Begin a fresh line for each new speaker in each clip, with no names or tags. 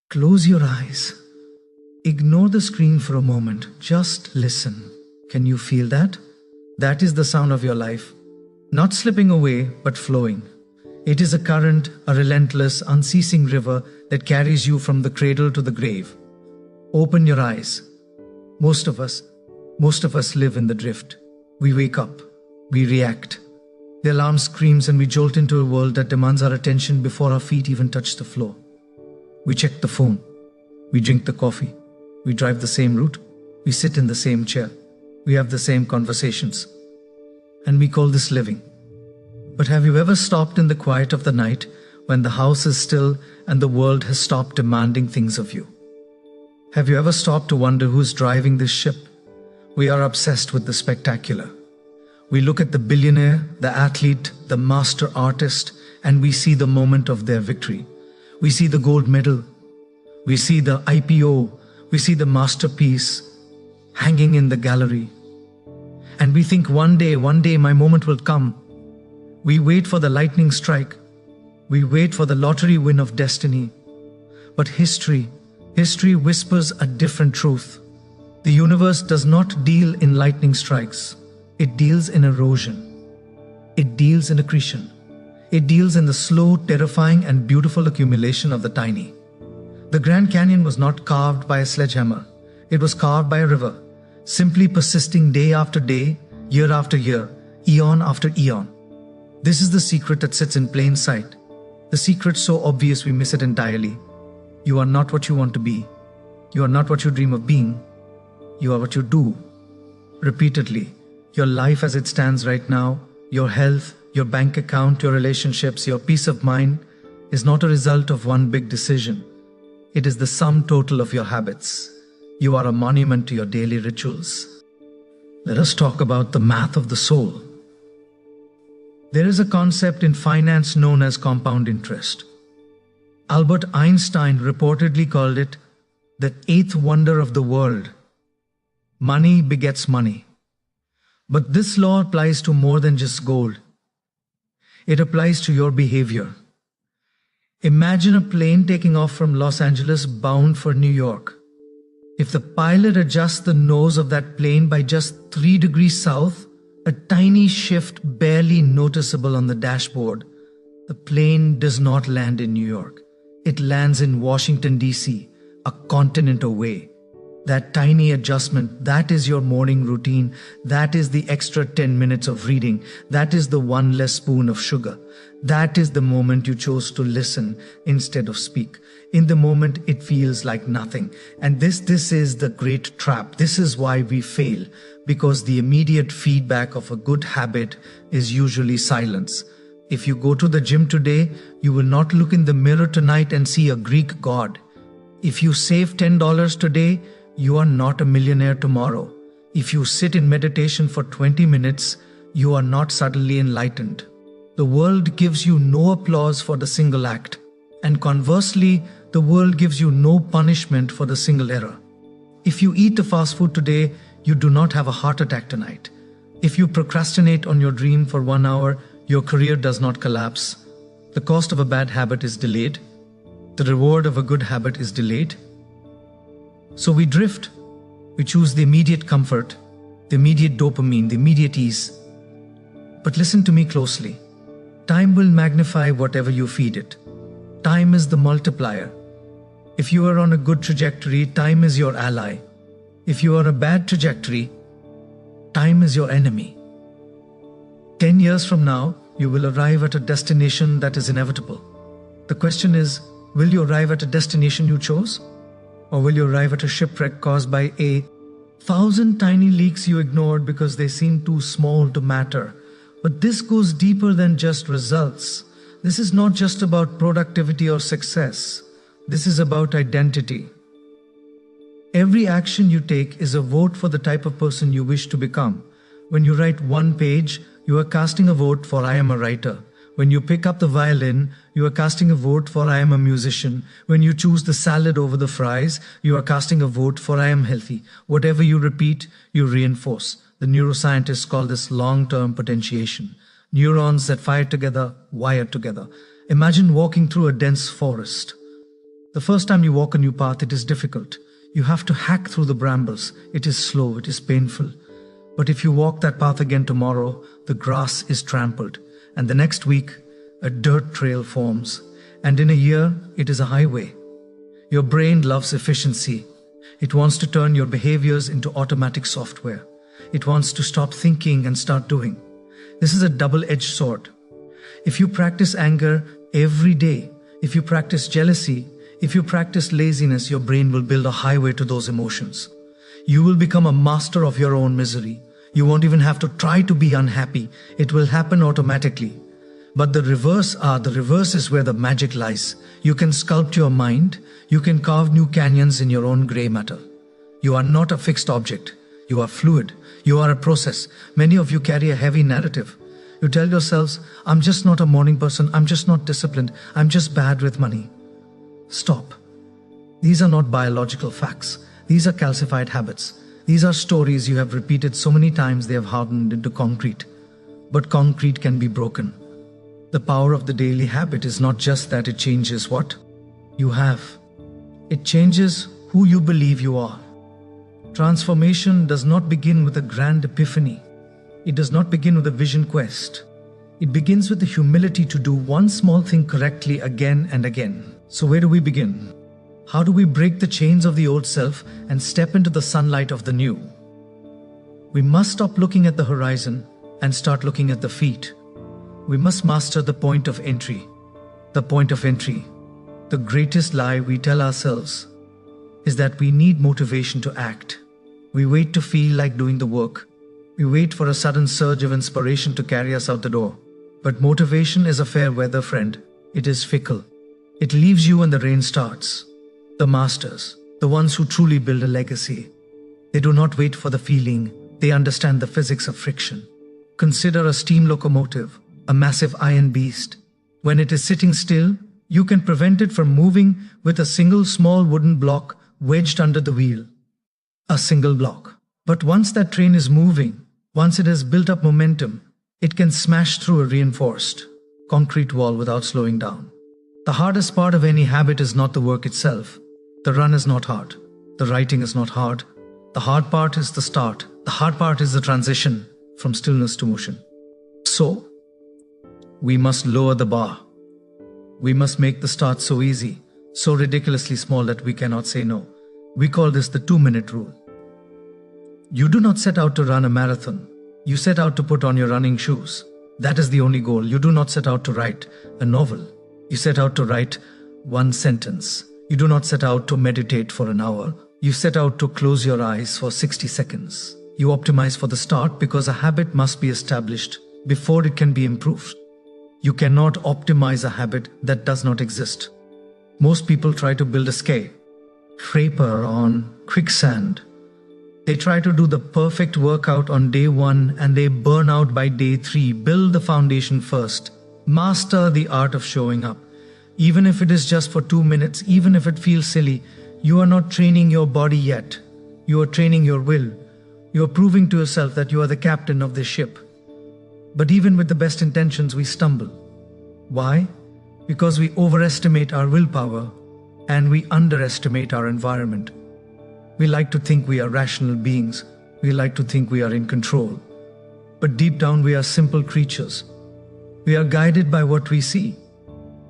Close your eyes. Ignore the screen for a moment. Just listen. Can you feel that? That is the sound of your life. Not slipping away, but flowing. It is a current, a relentless, unceasing river that carries you from the cradle to the grave. Open your eyes. Most of us live in the drift. We wake up. We react. The alarm screams and we jolt into a world that demands our attention before our feet even touch the floor. We check the phone. We drink the coffee. We drive the same route. We sit in the same chair. We have the same conversations. And we call this living. But have you ever stopped in the quiet of the night when the house is still and the world has stopped demanding things of you? Have you ever stopped to wonder who's driving this ship? We are obsessed with the spectacular. We look at the billionaire, the athlete, the master artist, and we see the moment of their victory. We see the gold medal. We see the IPO. We see the masterpiece hanging in the gallery. And we think one day my moment will come. We wait for the lightning strike. We wait for the lottery win of destiny. But history whispers a different truth. The universe does not deal in lightning strikes. It deals in erosion. It deals in accretion. It deals in the slow, terrifying, and beautiful accumulation of the tiny. The Grand Canyon was not carved by a sledgehammer. It was carved by a river, simply persisting day after day, year after year, eon after eon. This is the secret that sits in plain sight. The secret so obvious we miss it entirely. You are not what you want to be. You are not what you dream of being. You are what you do. Repeatedly, your life as it stands right now, your health, your bank account, your relationships, your peace of mind is not a result of one big decision. It is the sum total of your habits. You are a monument to your daily rituals. Let us talk about the math of the soul. There is a concept in finance known as compound interest. Albert Einstein reportedly called it the eighth wonder of the world. Money begets money. But this law applies to more than just gold. It applies to your behavior. Imagine a plane taking off from Los Angeles bound for New York. If the pilot adjusts the nose of that plane by just 3 degrees south, a tiny shift barely noticeable on the dashboard, the plane does not land in New York. It lands in Washington, D.C., a continent away. That tiny adjustment, that is your morning routine. That is the extra 10 minutes of reading. That is the one less spoon of sugar. That is the moment you chose to listen instead of speak. In the moment, it feels like nothing. And this is the great trap. This is why we fail, because the immediate feedback of a good habit is usually silence. If you go to the gym today, you will not look in the mirror tonight and see a Greek god. If you save $10 today, you are not a millionaire tomorrow. If you sit in meditation for 20 minutes, you are not suddenly enlightened. The world gives you no applause for the single act. And conversely, the world gives you no punishment for the single error. If you eat the fast food today, you do not have a heart attack tonight. If you procrastinate on your dream for 1 hour, your career does not collapse. The cost of a bad habit is delayed. The reward of a good habit is delayed. So we drift. We choose the immediate comfort, the immediate dopamine, the immediate ease. But listen to me closely. Time will magnify whatever you feed it. Time is the multiplier. If you are on a good trajectory, time is your ally. If you are on a bad trajectory, time is your enemy. 10 years from now, you will arrive at a destination that is inevitable. The question is, will you arrive at a destination you chose? Or will you arrive at a shipwreck caused by 1,000 tiny leaks you ignored because they seem too small to matter? But this goes deeper than just results. This is not just about productivity or success. This is about identity. Every action you take is a vote for the type of person you wish to become. When you write one page, you are casting a vote for I am a writer. When you pick up the violin, you are casting a vote for I am a musician. When you choose the salad over the fries, you are casting a vote for I am healthy. Whatever you repeat, you reinforce. The neuroscientists call this long-term potentiation. Neurons that fire together, wire together. Imagine walking through a dense forest. The first time you walk a new path, it is difficult. You have to hack through the brambles. It is slow, it is painful. But if you walk that path again tomorrow, the grass is trampled. And the next week, a dirt trail forms. And in a year, it is a highway. Your brain loves efficiency. It wants to turn your behaviors into automatic software. It wants to stop thinking and start doing. This is a double-edged sword. If you practice anger every day, if you practice jealousy, if you practice laziness, your brain will build a highway to those emotions. You will become a master of your own misery. You won't even have to try to be unhappy. It will happen automatically. But the reverse is where the magic lies. You can sculpt your mind. You can carve new canyons in your own gray matter. You are not a fixed object. You are fluid. You are a process. Many of you carry a heavy narrative. You tell yourselves, I'm just not a morning person. I'm just not disciplined. I'm just bad with money. Stop. These are not biological facts. These are calcified habits. These are stories you have repeated so many times they have hardened into concrete. But concrete can be broken. The power of the daily habit is not just that it changes what you have. It changes who you believe you are. Transformation does not begin with a grand epiphany. It does not begin with a vision quest. It begins with the humility to do one small thing correctly again and again. So where do we begin? How do we break the chains of the old self and step into the sunlight of the new? We must stop looking at the horizon and start looking at the feet. We must master the point of entry. The point of entry. The greatest lie we tell ourselves is that we need motivation to act. We wait to feel like doing the work. We wait for a sudden surge of inspiration to carry us out the door. But motivation is a fair weather friend. It is fickle. It leaves you when the rain starts. The masters, the ones who truly build a legacy, they do not wait for the feeling. They understand the physics of friction. Consider a steam locomotive, a massive iron beast. When it is sitting still, you can prevent it from moving with a single small wooden block wedged under the wheel. A single block. But once that train is moving, once it has built up momentum, it can smash through a reinforced concrete wall without slowing down. The hardest part of any habit is not the work itself. The run is not hard. The writing is not hard. The hard part is the start. The hard part is the transition from stillness to motion. So, we must lower the bar. We must make the start so easy, so ridiculously small that we cannot say no. We call this the 2-minute rule. You do not set out to run a marathon. You set out to put on your running shoes. That is the only goal. You do not set out to write a novel. You set out to write one sentence. You do not set out to meditate for an hour. You set out to close your eyes for 60 seconds. You optimize for the start because a habit must be established before it can be improved. You cannot optimize a habit that does not exist. Most people try to build a skyscraper on quicksand. They try to do the perfect workout on day 1 and they burn out by day 3. Build the foundation first. Master the art of showing up. Even if it is just for 2 minutes, even if it feels silly, you are not training your body yet. You are training your will. You are proving to yourself that you are the captain of this ship. But even with the best intentions, we stumble. Why? Because we overestimate our willpower and we underestimate our environment. We like to think we are rational beings. We like to think we are in control. But deep down, we are simple creatures. We are guided by what we see.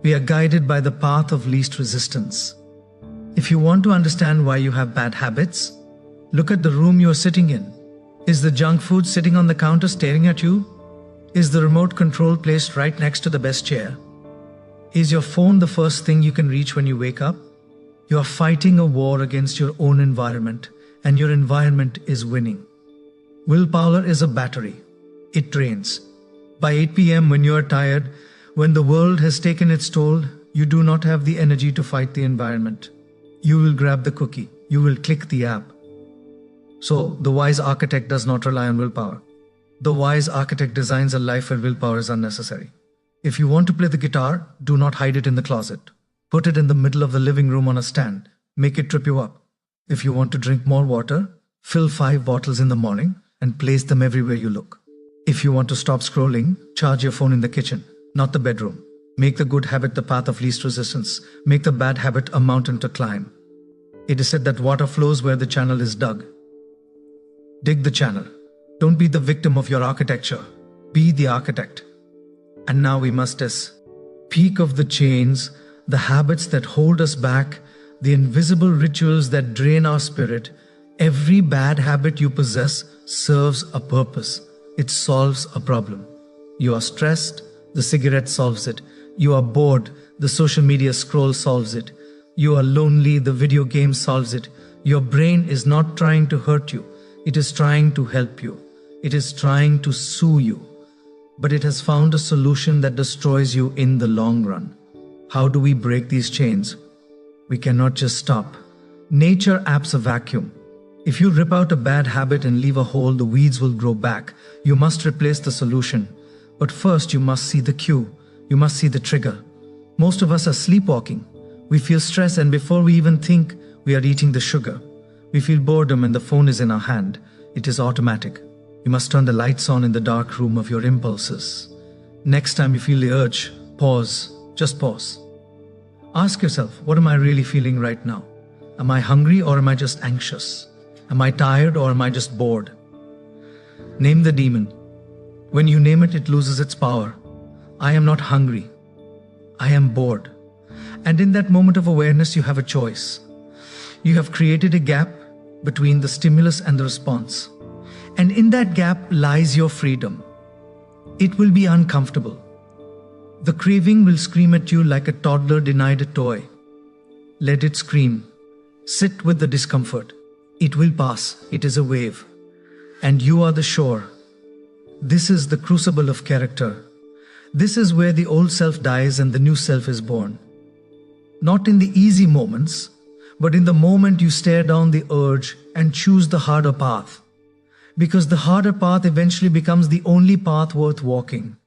We are guided by the path of least resistance. If you want to understand why you have bad habits, look at the room you are sitting in. Is the junk food sitting on the counter staring at you? Is the remote control placed right next to the best chair? Is your phone the first thing you can reach when you wake up? You are fighting a war against your own environment, and your environment is winning. Willpower is a battery. It drains. By 8 p.m. when you are tired, when the world has taken its toll, you do not have the energy to fight the environment. You will grab the cookie. You will click the app. So, the wise architect does not rely on willpower. The wise architect designs a life where willpower is unnecessary. If you want to play the guitar, do not hide it in the closet. Put it in the middle of the living room on a stand. Make it trip you up. If you want to drink more water, fill 5 bottles in the morning and place them everywhere you look. If you want to stop scrolling, charge your phone in the kitchen, not the bedroom. Make the good habit the path of least resistance. Make the bad habit a mountain to climb. It is said that water flows where the channel is dug. Dig the channel. Don't be the victim of your architecture. Be the architect. And now we must peak of the chains, the habits that hold us back, the invisible rituals that drain our spirit. Every bad habit you possess serves a purpose. It solves a problem. You are stressed, the cigarette solves it. You are bored, the social media scroll solves it. You are lonely, the video game solves it. Your brain is not trying to hurt you. It is trying to help you. It is trying to soothe you. But it has found a solution that destroys you in the long run. How do we break these chains? We cannot just stop. Nature apps a vacuum. If you rip out a bad habit and leave a hole, the weeds will grow back. You must replace the solution. But first you must see the cue. You must see the trigger. Most of us are sleepwalking. We feel stress, and before we even think, we are eating the sugar. We feel boredom and the phone is in our hand. It is automatic. You must turn the lights on in the dark room of your impulses. Next time you feel the urge, pause. Just pause. Ask yourself, what am I really feeling right now? Am I hungry or am I just anxious? Am I tired or am I just bored? Name the demon. When you name it, it loses its power. I am not hungry. I am bored. And in that moment of awareness, you have a choice. You have created a gap between the stimulus and the response. And in that gap lies your freedom. It will be uncomfortable. The craving will scream at you like a toddler denied a toy. Let it scream. Sit with the discomfort. It will pass. It is a wave. And you are the shore. This is the crucible of character. This is where the old self dies and the new self is born. Not in the easy moments, but in the moment you stare down the urge and choose the harder path. Because the harder path eventually becomes the only path worth walking.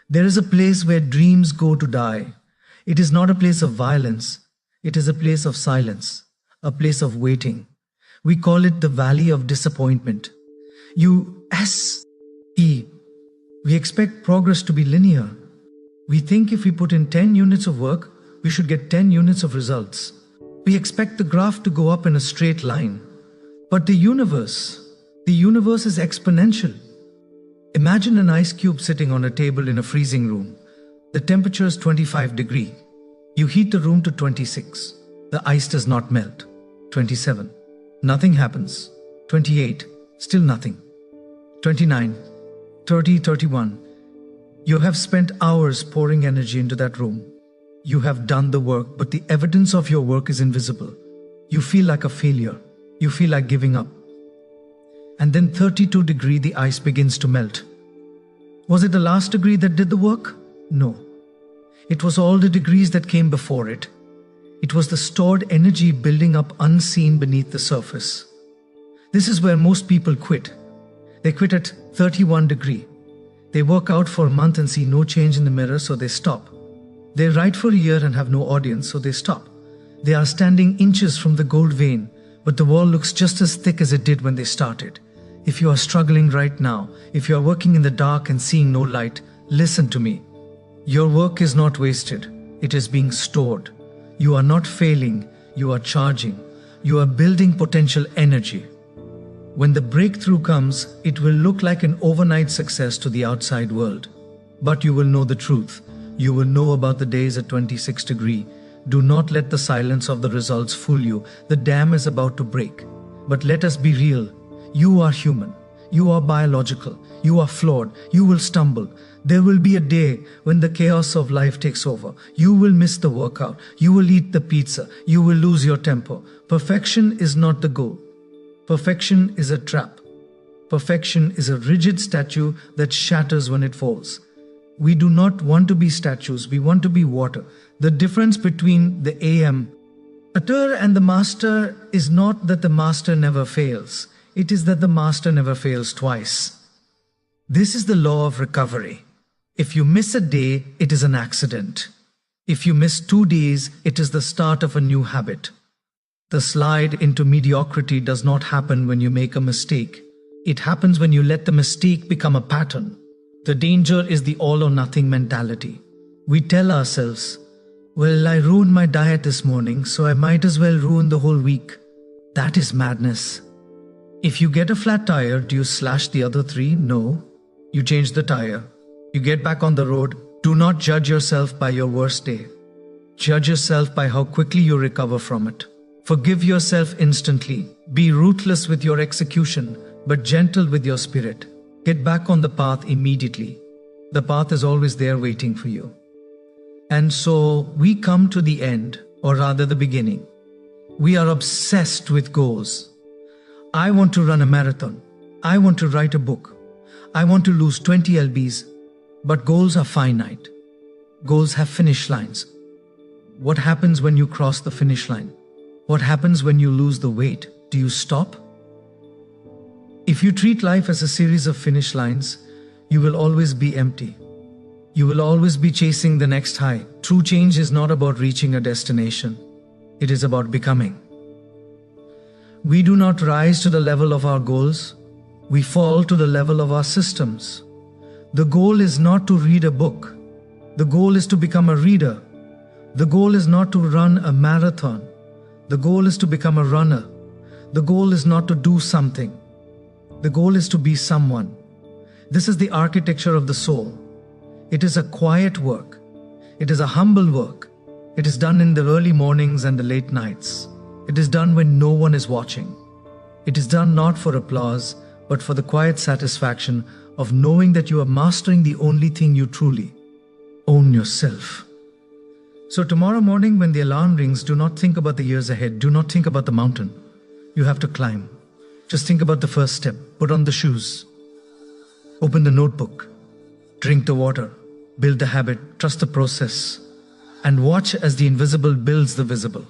There is a place where dreams go to die. It is not a place of violence. It is a place of silence, a place of waiting. We call it the valley of disappointment. We expect progress to be linear. We think if we put in 10 units of work, we should get 10 units of results. We expect the graph to go up in a straight line. But the universe is exponential. Imagine an ice cube sitting on a table in a freezing room. The temperature is 25 degrees. You heat the room to 26. The ice does not melt. 27. Nothing happens. 28. Still nothing. 29. 30, 31. You have spent hours pouring energy into that room. You have done the work, but the evidence of your work is invisible. You feel like a failure. You feel like giving up. And then 32 degrees, the ice begins to melt. Was it the last degree that did the work? No. It was all the degrees that came before it. It was the stored energy building up unseen beneath the surface. This is where most people quit. They quit at 31 degrees. They work out for a month and see no change in the mirror, so they stop. They write for a year and have no audience, so they stop. They are standing inches from the gold vein, but the wall looks just as thick as it did when they started. If you are struggling right now, if you are working in the dark and seeing no light, listen to me. Your work is not wasted. It is being stored. You are not failing. You are charging. You are building potential energy. When the breakthrough comes, it will look like an overnight success to the outside world. But you will know the truth. You will know about the days at 26 degrees. Do not let the silence of the results fool you. The dam is about to break. But let us be real. You are human. You are biological. You are flawed. You will stumble. There will be a day when the chaos of life takes over. You will miss the workout. You will eat the pizza. You will lose your temper. Perfection is not the goal. Perfection is a trap. Perfection is a rigid statue that shatters when it falls. We do not want to be statues. We want to be water. The difference between the amateur and the master is not that the master never fails. It is that the master never fails twice. This is the law of recovery. If you miss a day, it is an accident. If you miss 2 days, it is the start of a new habit. The slide into mediocrity does not happen when you make a mistake. It happens when you let the mistake become a pattern. The danger is the all or nothing mentality. We tell ourselves, well, I ruined my diet this morning, so I might as well ruin the whole week. That is madness. If you get a flat tire, do you slash the other three? No. You change the tire. You get back on the road. Do not judge yourself by your worst day. Judge yourself by how quickly you recover from it. Forgive yourself instantly. Be ruthless with your execution, but gentle with your spirit. Get back on the path immediately. The path is always there waiting for you. And so we come to the end, or rather the beginning. We are obsessed with goals. I want to run a marathon. I want to write a book. I want to lose 20 lbs. But goals are finite. Goals have finish lines. What happens when you cross the finish line? What happens when you lose the weight? Do you stop? If you treat life as a series of finish lines, you will always be empty. You will always be chasing the next high. True change is not about reaching a destination. It is about becoming. We do not rise to the level of our goals. We fall to the level of our systems. The goal is not to read a book. The goal is to become a reader. The goal is not to run a marathon. The goal is to become a runner. The goal is not to do something. The goal is to be someone. This is the architecture of the soul. It is a quiet work. It is a humble work. It is done in the early mornings and the late nights. It is done when no one is watching. It is done not for applause, but for the quiet satisfaction of knowing that you are mastering the only thing you truly own: yourself. So tomorrow morning when the alarm rings, do not think about the years ahead. Do not think about the mountain you have to climb. Just think about the first step. Put on the shoes. Open the notebook. Drink the water. Build the habit. Trust the process. And watch as the invisible builds the visible.